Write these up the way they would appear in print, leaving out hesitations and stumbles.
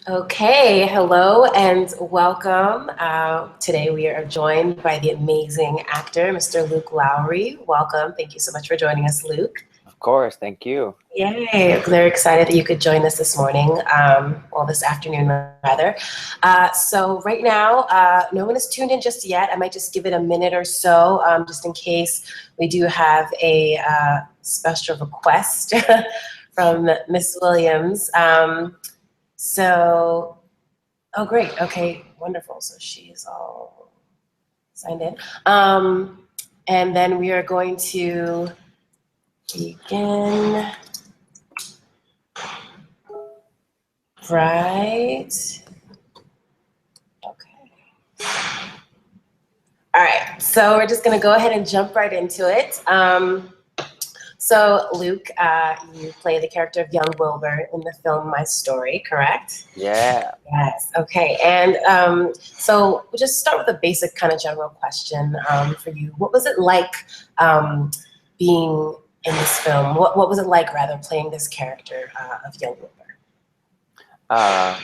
Okay, hello and welcome. Today we are joined by the amazing actor, Mr. Luke Lowrey. Welcome. Thank you so much for joining us, Luke. Of course, thank you. Yay, very excited that you could join us this morning, well, this afternoon rather. So right now, no one is tuned in just yet. I might just give it a minute or so, just in case we do have a special request from Miss Williams. So, oh, great. Okay, wonderful. So she's all signed in. And then we are going to begin. Right. Okay. All right. So we're just going to go ahead and jump right into it. So, Luke, you play the character of young Wilbur in the film My Story, correct? Yeah. Yes. Okay. And so we'll just start with a basic kind of general question for you. What was it like being in this film? What was it like, rather, playing this character of young Wilbur?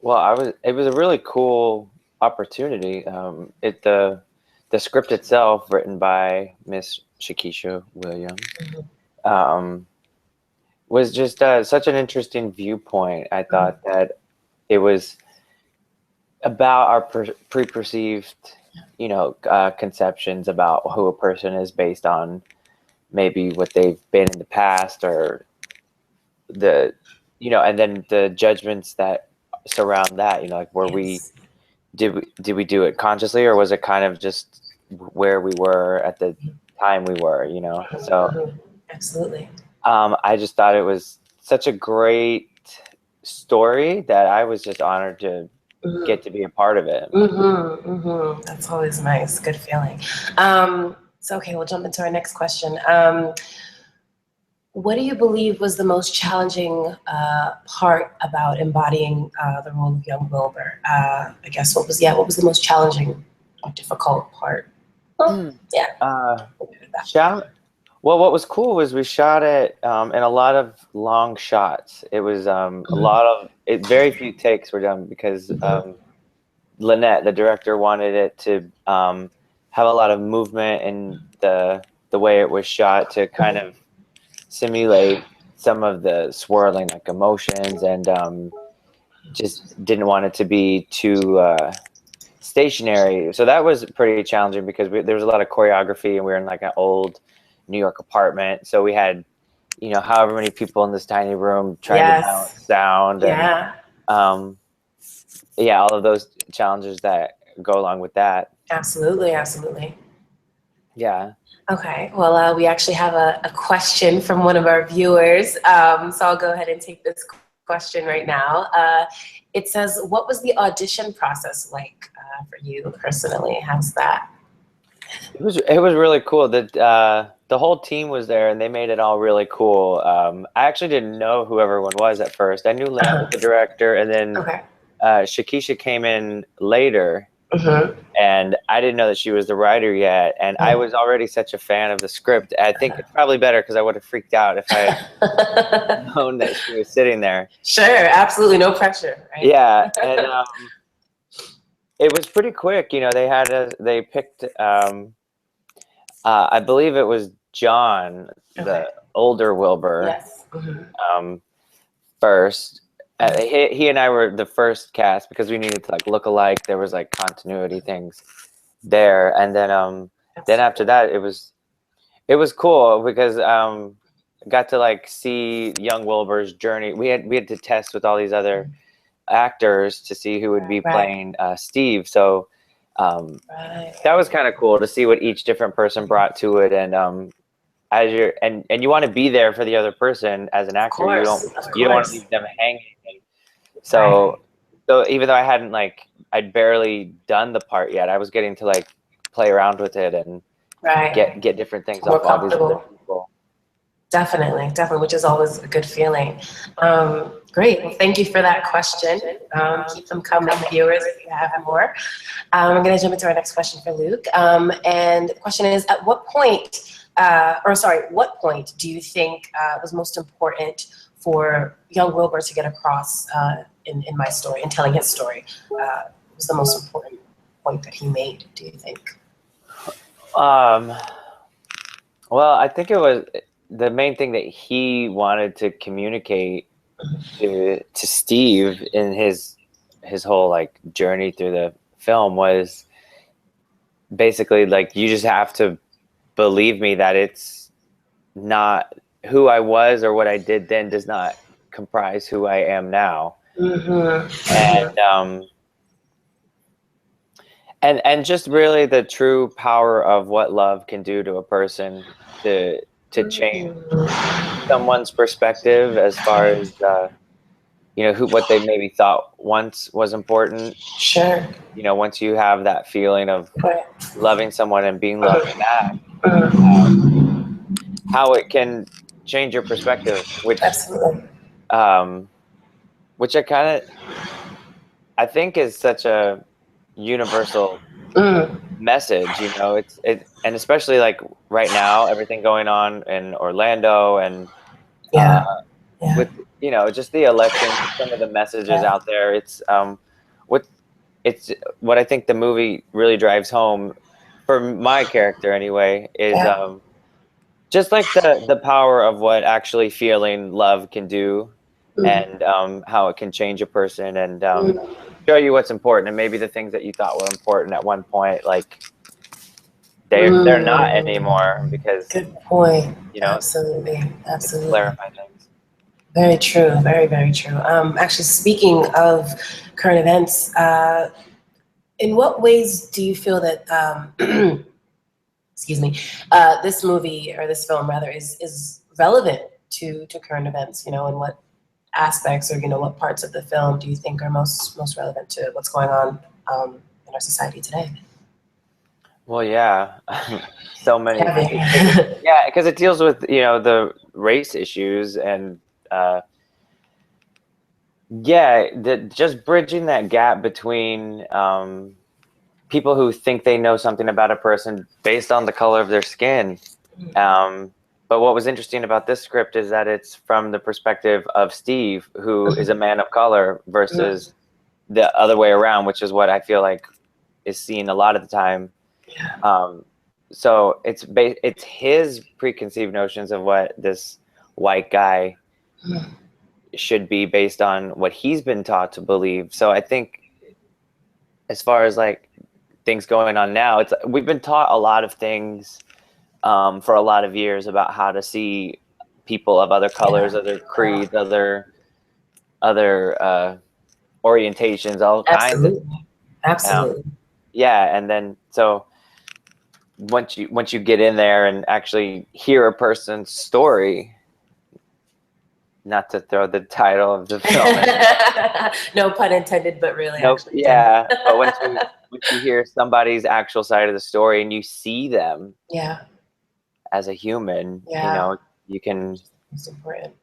Well, it was a really cool opportunity. The script itself, written by Miss Shakisha Williams, was just such an interesting viewpoint. I thought that it was about our preperceived, conceptions about who a person is based on maybe what they've been in the past, or and then the judgments that surround that, like were we Yes. did we do it consciously, or was it kind of just where we were at the time we were, so Absolutely. I just thought it was such a great story that I was just honored to get to be a part of it. That's always nice. Good feeling. So, okay, we'll jump into our next question. What do you believe was the most challenging part about embodying the role of young Wilbur? I guess what was the most challenging or difficult part? Well, yeah. Well, what was cool was we shot it in a lot of long shots. It was a lot of very few takes were done because Lynette, the director, wanted it to have a lot of movement in the way it was shot to kind of simulate some of the swirling like emotions, and just didn't want it to be too stationary. So that was pretty challenging because there was a lot of choreography, and we were in like an old New York apartment. So we had, however many people in this tiny room trying to balance sound, and all of those challenges that go along with that. Absolutely, absolutely. Yeah. Okay, well, we actually have a question from one of our viewers, so I'll go ahead and take this question right now. It says, what was the audition process like for you personally? How's that? It was really cool. That the whole team was there, and they made it all really cool. I actually didn't know who everyone was at first. I knew Lynette was the director, and then Shakisha came in later. And I didn't know that she was the writer yet, and I was already such a fan of the script. I think it's probably better because I would have freaked out if I had known that she was sitting there. Sure, absolutely, no pressure. Right? Yeah, and it was pretty quick. They picked, I believe it was John, the older Wilbur, first. He and I were the first cast because we needed to like look alike. There was like continuity things there, and then after that it was cool because I got to like see young Wilbur's journey. We had to test with all these other actors to see who would be playing Steve. So that was kind of cool to see what each different person brought to it, and as you're and you want to be there for the other person as an actor. You don't want to leave them hanging. So even though I'd barely done the part yet, I was getting to like play around with it and get different things off all these other people. Definitely, which is always a good feeling. Great, well, thank you for that question. Keep them coming, viewers, if you have more. I'm going to jump into our next question for Luke. And the question is, what point do you think was most important for young Wilbur to get across in my story, in telling his story, was the most important point that he made, do you think? Well, I think it was the main thing that he wanted to communicate to Steve in his whole like journey through the film was basically like, you just have to believe me that it's not who I was or what I did then does not comprise who I am now. And just really the true power of what love can do to a person to change someone's perspective as far as what they maybe thought once was important. Sure. Once you have that feeling of Right. loving someone and being loved back, how it can change your perspective, which Absolutely. Which I think is such a universal message. And especially like right now, everything going on in Orlando and with just the election, some of the messages out there. What I think the movie really drives home for my character anyway is just like the power of what actually feeling love can do, and how it can change a person and show you what's important, and maybe the things that you thought were important at one point, like they're not anymore, because good point. Absolutely. clarify things. Very true. Very, very true. Actually, speaking of current events, in what ways do you feel that excuse me, this movie, or this film rather, is relevant to current events? And what aspects, or what parts of the film do you think are most relevant to what's going on in our society today? Well, yeah, so many. Yeah, because it deals with the race issues, and just bridging that gap between people who think they know something about a person based on the color of their skin. But what was interesting about this script is that it's from the perspective of Steve, who is a man of color, versus the other way around, which is what I feel like is seen a lot of the time. So it's his preconceived notions of what this white guy should be based on what he's been taught to believe. So I think as far as like things going on now, we've been taught a lot of things for a lot of years about how to see people of other colors, other creeds, other orientations, all kinds of. Absolutely. And then so once you get in there and actually hear a person's story, not to throw the title of the film no pun intended, but really actually but once you hear somebody's actual side of the story and you see them as a human, you can. It's important.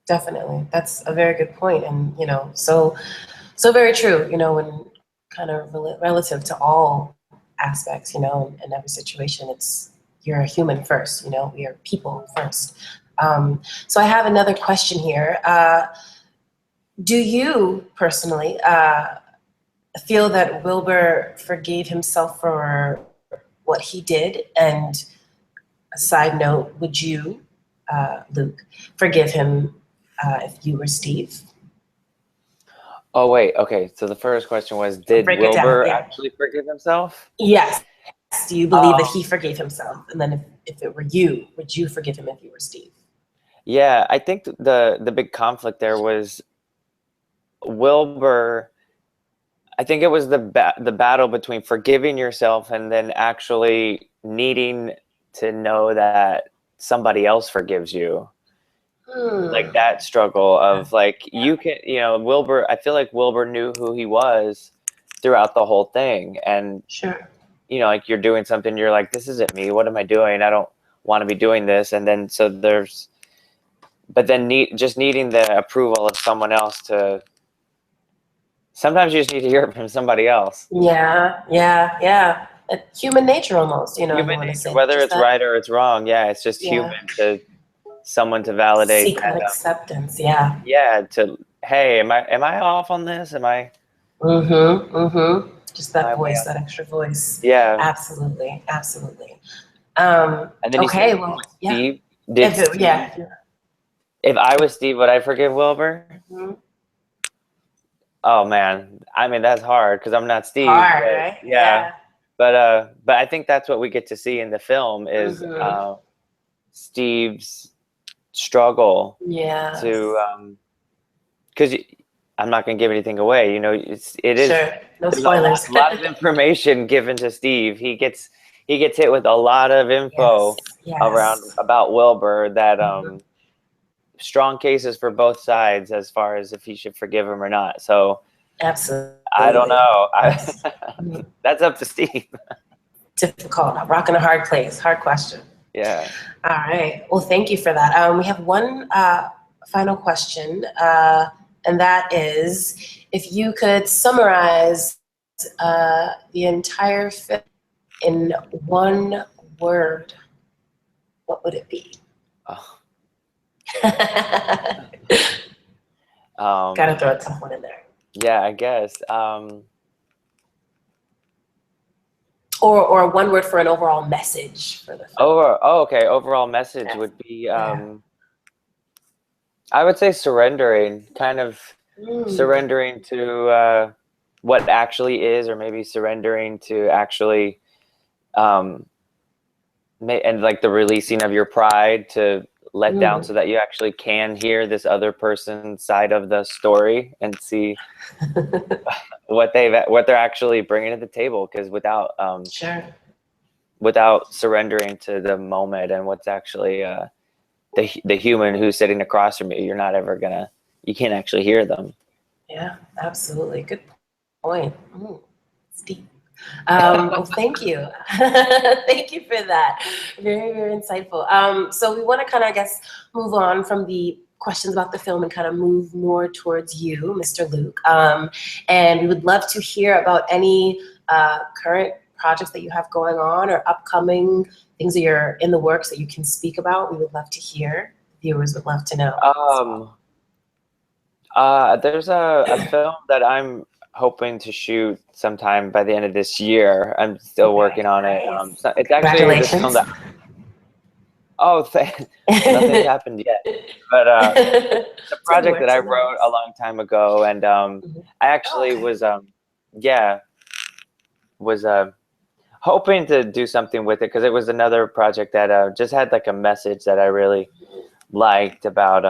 Definitely. That's a very good point. And so very true, when kind of relative to all aspects, in every situation, you're a human first, we are people first. So I have another question here. Do you personally feel that Wilbur forgave himself for what he did? And a side note, would you, Luke, forgive him if you were Steve? Oh, wait. Okay. So the first question was, did Wilbur actually forgive himself? Yes. Do you believe that he forgave himself? And then if it were you, would you forgive him if you were Steve? Yeah, I think the big conflict there was Wilbur. I think it was the battle between forgiving yourself and then actually needing to know that somebody else forgives you. Like that struggle of like, you can, Wilbur, I feel like Wilbur knew who he was throughout the whole thing. And, like you're doing something, you're like, this isn't me. What am I doing? I don't want to be doing this. And then, but then just needing the approval of someone else sometimes you just need to hear it from somebody else. Yeah. Human nature almost, Human nature, whether it's right or it's wrong. Yeah, it's just human to someone to validate Seek that that. acceptance. Yeah. Yeah. Hey, am I off on this? Just Am I that way voice, off? that extra voice. Yeah. Absolutely. Absolutely. And then you Okay. said Well, with yeah. Steve, did Steve, Yeah. if I was Steve, would I forgive Wilbur? Mhm. Oh man, I mean that's hard because I'm not Steve, Hard, but right? yeah, Yeah. but I think that's what we get to see in the film is Hmm. Steve's struggle Yes. to because I'm not going to give anything away. You know, it is Sure. No there's spoilers. a lot of information given to Steve. He gets hit with a lot of info Yes. around Yes. about Wilbur that Mhm. strong cases for both sides as far as if he should forgive him or not. So I don't Absolutely. know. Mhm. That's up to Steve. Difficult. Rock in a hard place. Hard question. Yeah. All right. Well, thank you for that. We have one final question, and that is, if you could summarize the entire film in one word, what would it be? Oh, Gotta throw someone in there. yeah, I guess. Or one word for an overall message for the film. Okay. Overall message Yes. would be, Yeah. I would say surrendering, kind of Mm. surrendering to what actually is, or maybe surrendering to actually, um, and like the releasing of your pride to let down Mm. so that you actually can hear this other person's side of the story and see what they're actually bringing to the table. Because Sure. without surrendering to the moment and what's actually the human who's sitting across from you, you can't actually hear them. Yeah, absolutely. Good point. It's deep. Well, thank you. Thank you for that. Very, very insightful. So we want to kind of, I guess, move on from the questions about the film and kind of move more towards you, Mr. Luke. And we would love to hear about any current projects that you have going on or upcoming things that you're in the works that you can speak about. We would love to hear. Viewers would love to know as well. There's a film that I'm hoping to shoot sometime by the end of this year. I'm still Okay, working on it. nice. So it's actually this film Congratulations. that nothing's happened yet, but it's a It's in the project that works, I in the wrote a works. long time ago, and Mhm. I Oh, actually okay. was hoping to do something with it because it was another project that just had like a message that I really liked about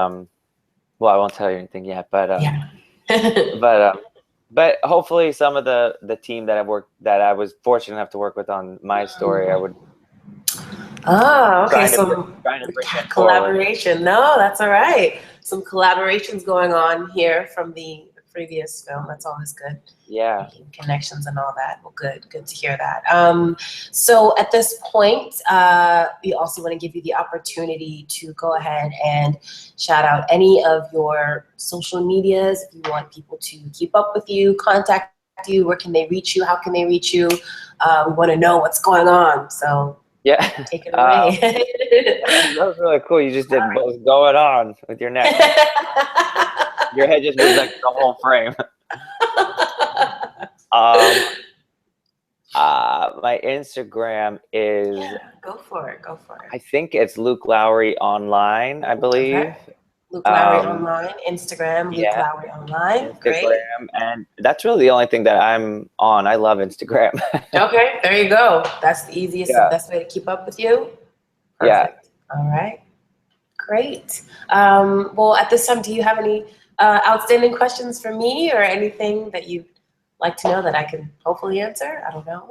well, I won't tell you anything yet, Yeah. but but hopefully some of the team that I was fortunate enough to work with on my story, I would Oh, okay. trying to bring it forward. Collaboration. No, that's all right. Some collaborations going on here from the previous film. That's always good. Yeah. Making connections and all that. Well, good to hear that. So at this point, we also want to give you the opportunity to go ahead and shout out any of your social medias. If you want people to keep up with you, contact you, where can they reach you? How can they reach you? We want to know what's going on. So Yeah. take it away. That was really cool. You just did what's going on with your neck. Your head just moved like the whole frame. My Instagram is, Yeah, go for it. Go for I it. think it's Luke Lowrey online, I believe. Okay. Luke Lowrey Um, online, Instagram, Luke yeah, Lowrey online. Great. Instagram, and that's really the only thing that I'm on. I love Instagram. Okay, there you go. That's the easiest and Yeah, best way to keep up with you. yeah. Perfect. All right. Great. Well, at this time, do you have any outstanding questions for me or anything that you'd like to know that I can hopefully answer? I don't know.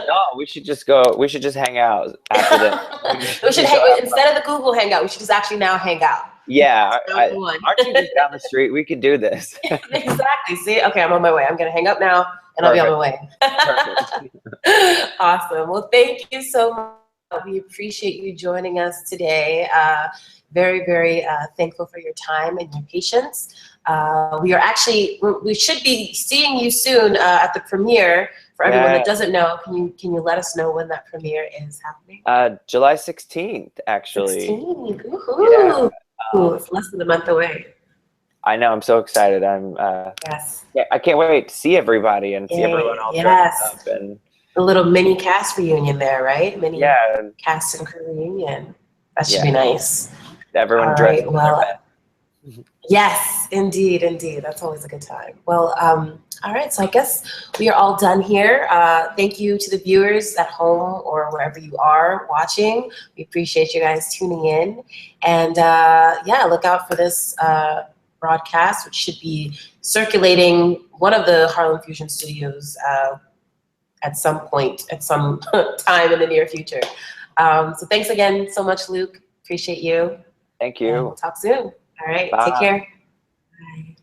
No, we should just go. We should just hang out after this. We should Just go have fun. instead of the Google Hangout, we should just actually now hang out. Yeah, That's number one. aren't you just down the street? We could do this. Exactly. See, okay, I'm on my way. I'm gonna hang up now, and I'll be on my way. Perfect. Awesome. Well, thank you so much. We appreciate you joining us today. Very, very thankful for your time and your patience. We should be seeing you soon at the premiere for everyone Yeah. that doesn't know, can you let us know when that premiere is happening? July 16th, actually. 16th. Yeah. Ooh, it's less than a month away. I know. I'm so excited. Yes. Yeah, I can't wait to see everybody and see everyone all dressed up and a little mini cast reunion there, right? Mini yeah, cast and crew reunion. That should yeah. be nice. Everyone All dressed right. in their Well, best. yes, indeed, indeed. That's always a good time. Well, all right. So I guess we are all done here. Thank you to the viewers at home or wherever you are watching. We appreciate you guys tuning in. And yeah, look out for this broadcast, which should be circulating one of the Harlem Fusion Studios at some point, at some time in the near future. So thanks again so much, Luke. Appreciate you. Thank And you. we'll talk soon. All right. Take Bye. care. Bye.